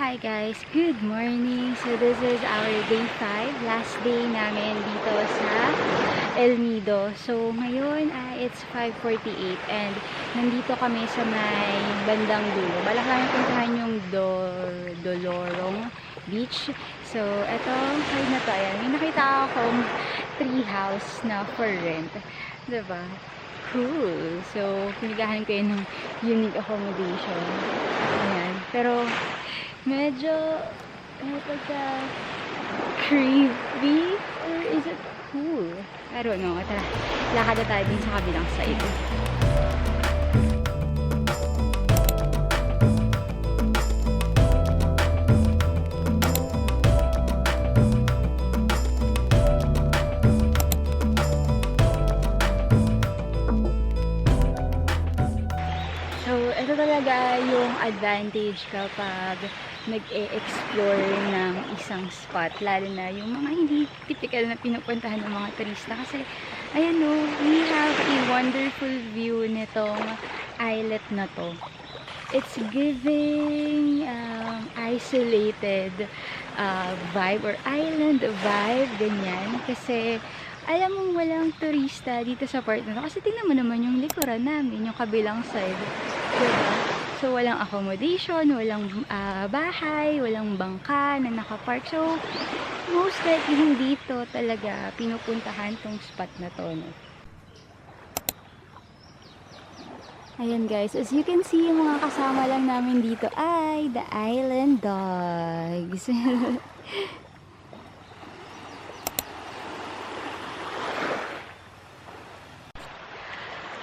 Hi guys, good morning. So this is our day 5, last day namin dito sa El Nido. So ngayon it's 5:48 and nandito kami sa may bandang dulo. Balak namin puntahan yung Dolorong Beach. So eto, side na to, ayan. May nakita akong tree house na for rent. Diba? Cool. So pinigahan ko yun ng unique accommodation. Ayan. Pero medyo pagka creepy or is it cool? I don't know. Tara, lakad na tayo din sa kabilang side. So, ito talaga yung advantage kapag nag-e-explore ng isang spot, lalo na yung mga hindi typical na pinupuntahan ng mga turista. Kasi, ayan o, we have a wonderful view nitong islet na to. It's giving isolated vibe or island vibe, ganyan. Kasi, alam mo walang turista dito sa part na to. Kasi tingnan mo naman yung likuran namin, yung kabilang side. Diba? So, walang accommodation, walang bahay, walang bangka na nakapark. So, most likely hindi to talaga pinupuntahan tong spot na to. No? Ayan guys, as you can see, yung mga kasama lang namin dito ay the island dogs.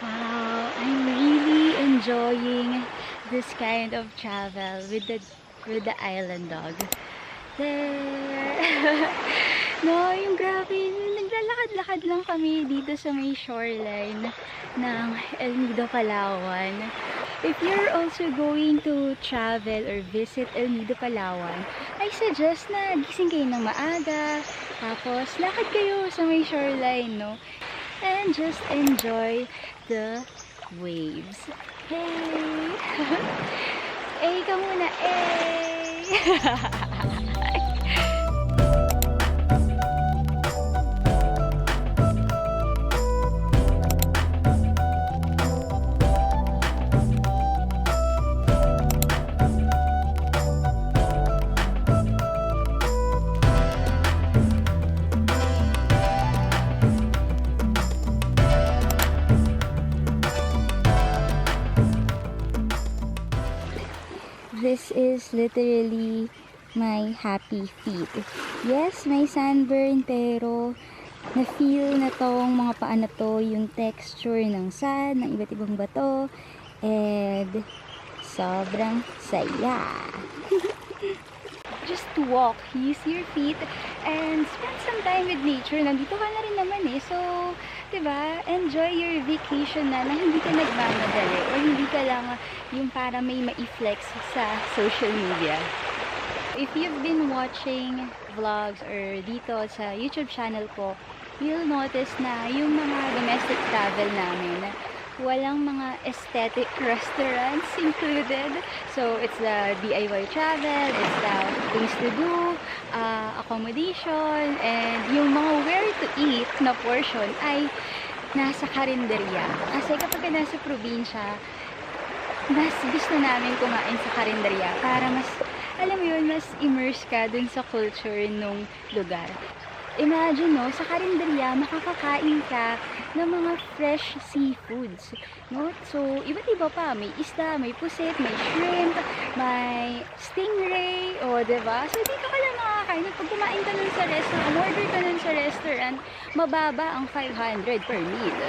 Wow, I'm really enjoying this kind of travel with the island dog. There. No, yung grabe, naglalakad-lakad lang kami dito sa may shoreline ng El Nido, Palawan. If you're also going to travel or visit El Nido, Palawan, I suggest na gising kayo ng maaga, tapos lakad kayo sa may shoreline, no? And just enjoy the waves. Hey! Eh, ikaw muna, eh! This is literally my happy feet. Yes, may sunburn pero na-feel na tong mga paa na to yung texture ng sand, ng iba't ibang bato, and sobrang saya. Just to walk, use your feet, and spend some time with nature. Nandito ka na rin naman eh. So, diba, enjoy your vacation na hindi ka nagmamadali or hindi ka lang yung para may ma-flex sa social media. If you've been watching vlogs or dito sa YouTube channel ko, you'll notice na yung mga domestic travel namin, walang mga aesthetic restaurants included. So, it's the DIY travel, it's the things to do, accommodation, and yung mga where to eat na portion ay nasa karinderya. Kasi kapag nasa probinsya, mas gusto namin kumain sa karinderya para mas, alam mo yun, mas immerse ka dun sa culture nung lugar. Imagine, no, sa karinderya, makakakain ka ng mga fresh seafoods, no? So, iba't iba pa. May isda, may pusit, may shrimp, may stingray, o, diba? So, dito ka lang makakain. Pag kumain ka nun sa restaurant, order ka nun sa restaurant, mababa ang 500 per meal.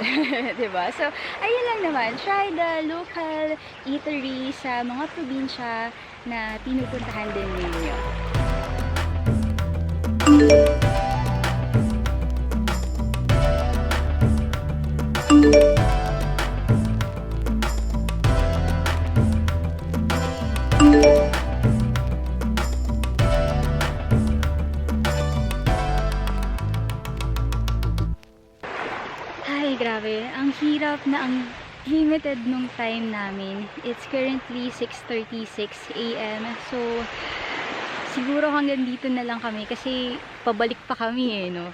Diba? So, ayun lang naman. Try the local eatery sa mga probinsya na pinupuntahan din ninyo. Ay, grabe. Ang hirap na ang limited nung time namin. It's currently 6:36 AM. So, Siguro hanggang dito na lang kami kasi pabalik pa kami eh, no?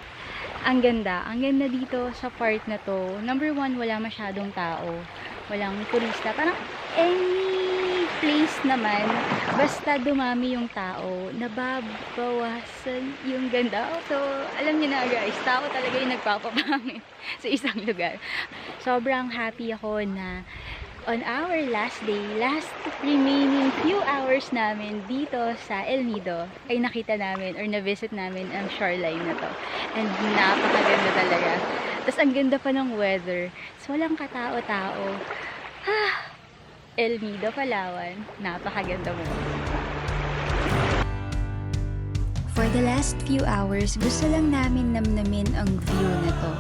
Ang ganda. Ang ganda dito sa part na to. Number one, wala masyadong tao. Walang turista. Parang any place naman, basta dumami yung tao, nababawasan yung ganda. So, alam niyo na guys, tao talaga yung nagpapapangit sa isang lugar. Sobrang happy ako na on our last day, last remaining few hours namin dito sa El Nido, ay nakita namin or na-visit namin ang shoreline na to. And napakaganda talaga. Tapos ang ganda pa ng weather. So walang katao-tao. El Nido, Palawan. Napakaganda mo. For the last few hours, gusto lang namin namnamin ang view na to.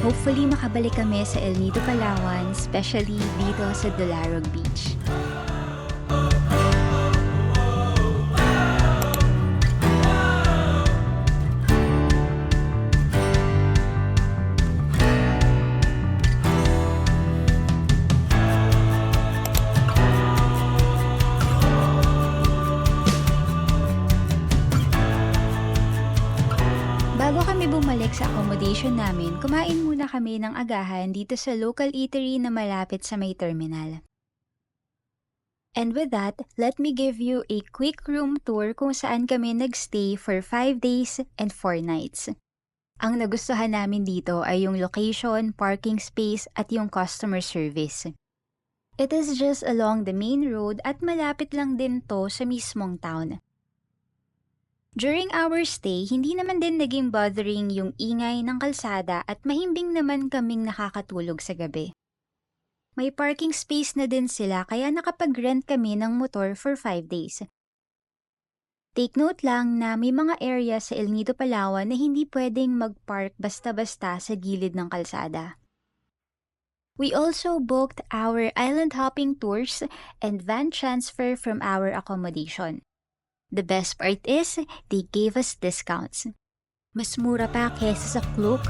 Hopefully makabalik kami sa El Nido, Palawan, especially dito sa Dularog Beach. Bago kami bumalik sa accommodation namin, kumain muna kami ng agahan dito sa local eatery na malapit sa may terminal. And with that, let me give you a quick room tour kung saan kami nagstay for 5 days and 4 nights. Ang nagustuhan namin dito ay yung location, parking space at yung customer service. It is just along the main road at malapit lang din to sa mismong town. During our stay, hindi naman din naging bothering yung ingay ng kalsada at mahimbing naman kaming nakakatulog sa gabi. May parking space na din sila kaya nakapag-rent kami ng motor for 5 days. Take note lang na may mga area sa El Nido, Palawan na hindi pwedeng mag-park basta-basta sa gilid ng kalsada. We also booked our island hopping tours and van transfer from our accommodation. The best part is, they gave us discounts. Mas mura pa kesa sa Klook.